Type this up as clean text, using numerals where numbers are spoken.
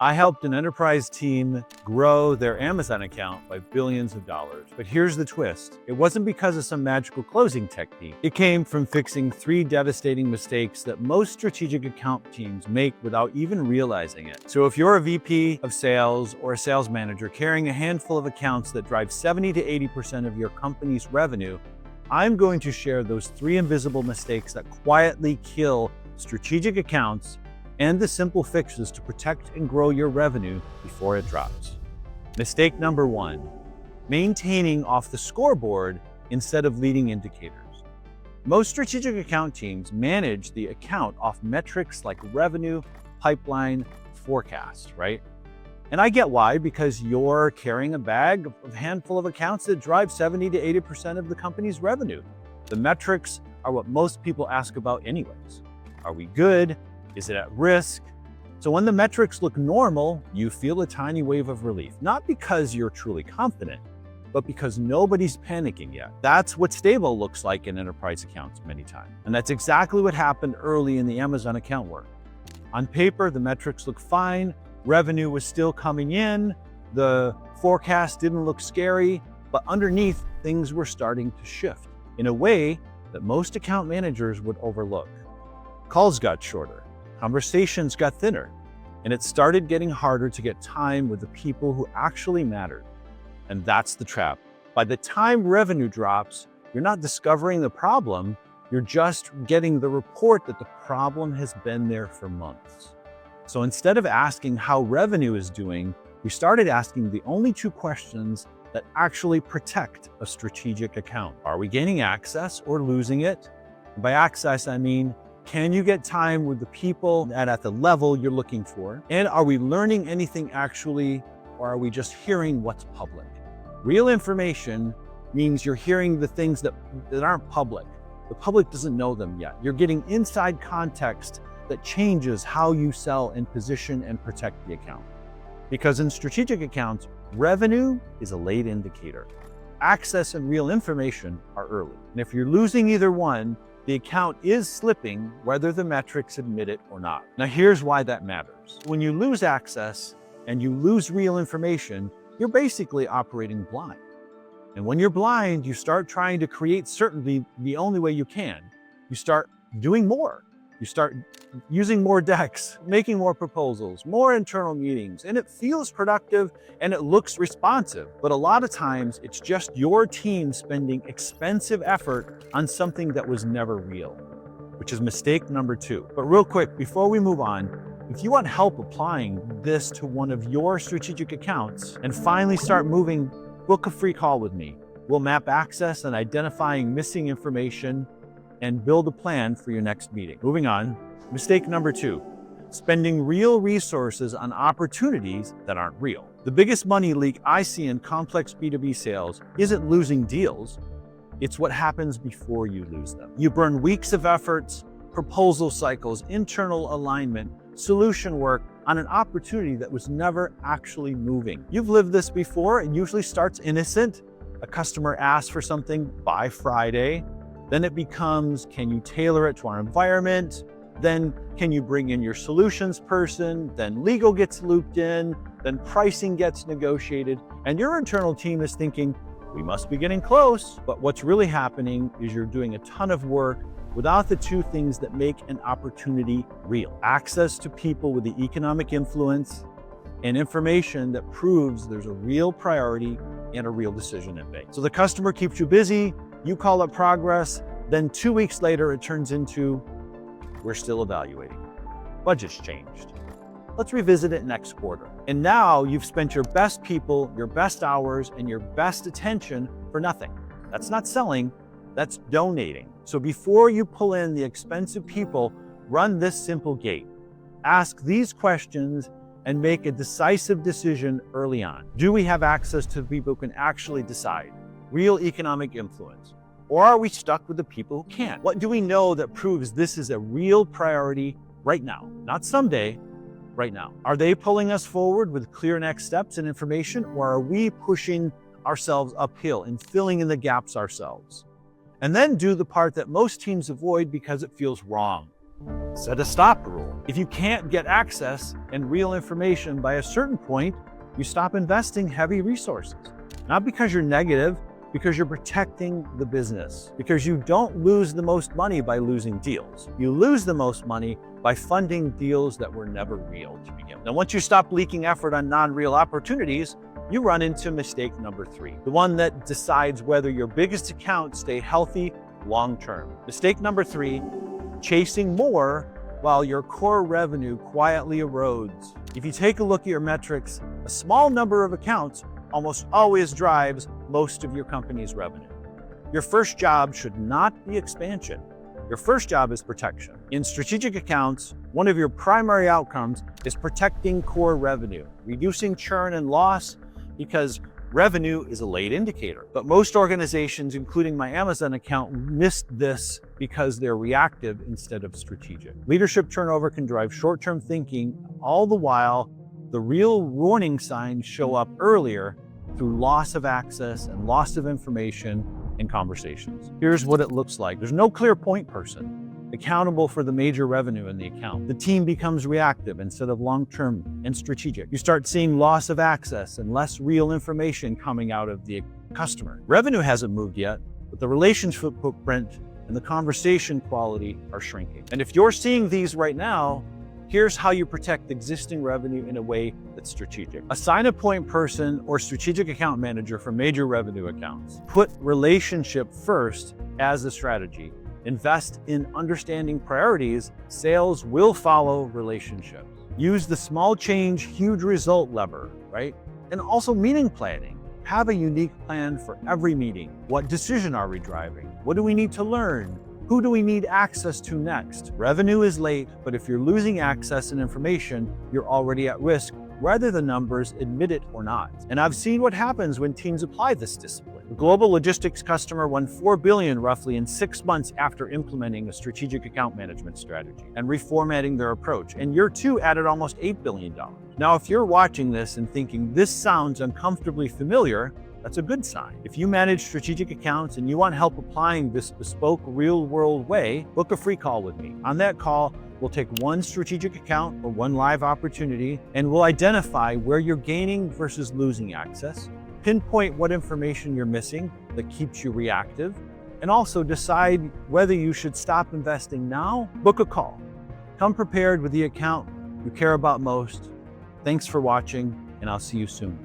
I helped an enterprise team grow their Amazon account by billions of dollars. But here's the twist. It wasn't because of some magical closing technique. It came from fixing 3 devastating mistakes that most strategic account teams make without even realizing it. So if you're a VP of sales or a sales manager carrying a handful of accounts that drive 70 to 80% of your company's revenue, I'm going to share those 3 invisible mistakes that quietly kill strategic accounts and the simple fixes to protect and grow your revenue before it drops. Mistake number 1, maintaining off the scoreboard instead of leading indicators. Most strategic account teams manage the account off metrics like revenue, pipeline, forecast, right? And I get why, because you're carrying a handful of accounts that drive 70 to 80% of the company's revenue. The metrics are what most people ask about anyways. Are we good? Is it at risk? So when the metrics look normal, you feel a tiny wave of relief, not because you're truly confident, but because nobody's panicking yet. That's what stable looks like in enterprise accounts many times. And that's exactly what happened early in the Amazon account work. On paper, the metrics look fine, revenue was still coming in, the forecast didn't look scary, but underneath, things were starting to shift in a way that most account managers would overlook. Calls got shorter. Conversations got thinner, and it started getting harder to get time with the people who actually mattered. And that's the trap. By the time revenue drops, you're not discovering the problem, you're just getting the report that the problem has been there for months. So instead of asking how revenue is doing, we started asking the only 2 questions that actually protect a strategic account. Are we gaining access or losing it? And by access, I mean, can you get time with the people at the level you're looking for? And are we learning anything actually, or are we just hearing what's public? Real information means you're hearing the things that aren't public. The public doesn't know them yet. You're getting inside context that changes how you sell and position and protect the account. Because in strategic accounts, revenue is a late indicator. Access and real information are early. And if you're losing either one, the account is slipping whether the metrics admit it or not. Now here's why that matters. When you lose access and you lose real information, you're basically operating blind. And when you're blind, you start trying to create certainty the only way you can. You start doing more. You start using more decks, making more proposals, more internal meetings, and it feels productive and it looks responsive. But a lot of times it's just your team spending expensive effort on something that was never real, which is mistake number 2. But real quick, before we move on, if you want help applying this to one of your strategic accounts and finally start moving, book a free call with me. We'll map access and identifying missing information and build a plan for your next meeting. Moving on, mistake number 2, spending real resources on opportunities that aren't real. The biggest money leak I see in complex B2B sales isn't losing deals, it's what happens before you lose them. You burn weeks of efforts, proposal cycles, internal alignment, solution work on an opportunity that was never actually moving. You've lived this before. It usually starts innocent. A customer asks for something by Friday. Then it becomes, can you tailor it to our environment? Then can you bring in your solutions person? Then legal gets looped in, then pricing gets negotiated, and your internal team is thinking, we must be getting close. But what's really happening is you're doing a ton of work without the 2 things that make an opportunity real. Access to people with the economic influence and information that proves there's a real priority and a real decision at bay. So the customer keeps you busy, you call it progress, then 2 weeks later it turns into, we're still evaluating. Budget's changed. Let's revisit it next quarter. And now you've spent your best people, your best hours, and your best attention for nothing. That's not selling, that's donating. So before you pull in the expensive people, run this simple gate. Ask these questions and make a decisive decision early on. Do we have access to people who can actually decide? Real economic influence? Or are we stuck with the people who can't? What do we know that proves this is a real priority right now? Not someday, right now. Are they pulling us forward with clear next steps and information, or are we pushing ourselves uphill and filling in the gaps ourselves? And then do the part that most teams avoid because it feels wrong. Set a stop rule. If you can't get access and real information by a certain point, you stop investing heavy resources. Not because you're negative, because you're protecting the business. Because you don't lose the most money by losing deals. You lose the most money by funding deals that were never real to begin with. Now, once you stop leaking effort on non-real opportunities, you run into mistake number 3, the one that decides whether your biggest accounts stay healthy long-term. Mistake number 3, chasing more while your core revenue quietly erodes. If you take a look at your metrics, a small number of accounts almost always drives most of your company's revenue. Your first job should not be expansion. Your first job is protection. In strategic accounts, one of your primary outcomes is protecting core revenue, reducing churn and loss, because revenue is a late indicator. But most organizations, including my Amazon account, missed this because they're reactive instead of strategic. Leadership turnover can drive short-term thinking, all the while the real warning signs show up earlier through loss of access and loss of information in conversations. Here's what it looks like. There's no clear point person accountable for the major revenue in the account. The team becomes reactive instead of long-term and strategic. You start seeing loss of access and less real information coming out of the customer. Revenue hasn't moved yet, but the relationship footprint and the conversation quality are shrinking. And if you're seeing these right now, here's how you protect existing revenue in a way that's strategic. Assign a point person or strategic account manager for major revenue accounts. Put relationship first as a strategy. Invest in understanding priorities. Sales will follow relationships. Use the small change, huge result lever, right? And also meeting planning. Have a unique plan for every meeting. What decision are we driving? What do we need to learn? Who do we need access to next? Revenue is late, but if you're losing access and information, you're already at risk, whether the numbers admit it or not. And I've seen what happens when teams apply this discipline. The global logistics customer won $4 billion roughly in 6 months after implementing a strategic account management strategy and reformatting their approach. And year 2 added almost $8 billion. Now, if you're watching this and thinking this sounds uncomfortably familiar, that's a good sign. If you manage strategic accounts and you want help applying this bespoke real-world way, book a free call with me. On that call, we'll take one strategic account or one live opportunity, and we'll identify where you're gaining versus losing access, pinpoint what information you're missing that keeps you reactive, and also decide whether you should stop investing now. Book a call. Come prepared with the account you care about most. Thanks for watching, and I'll see you soon.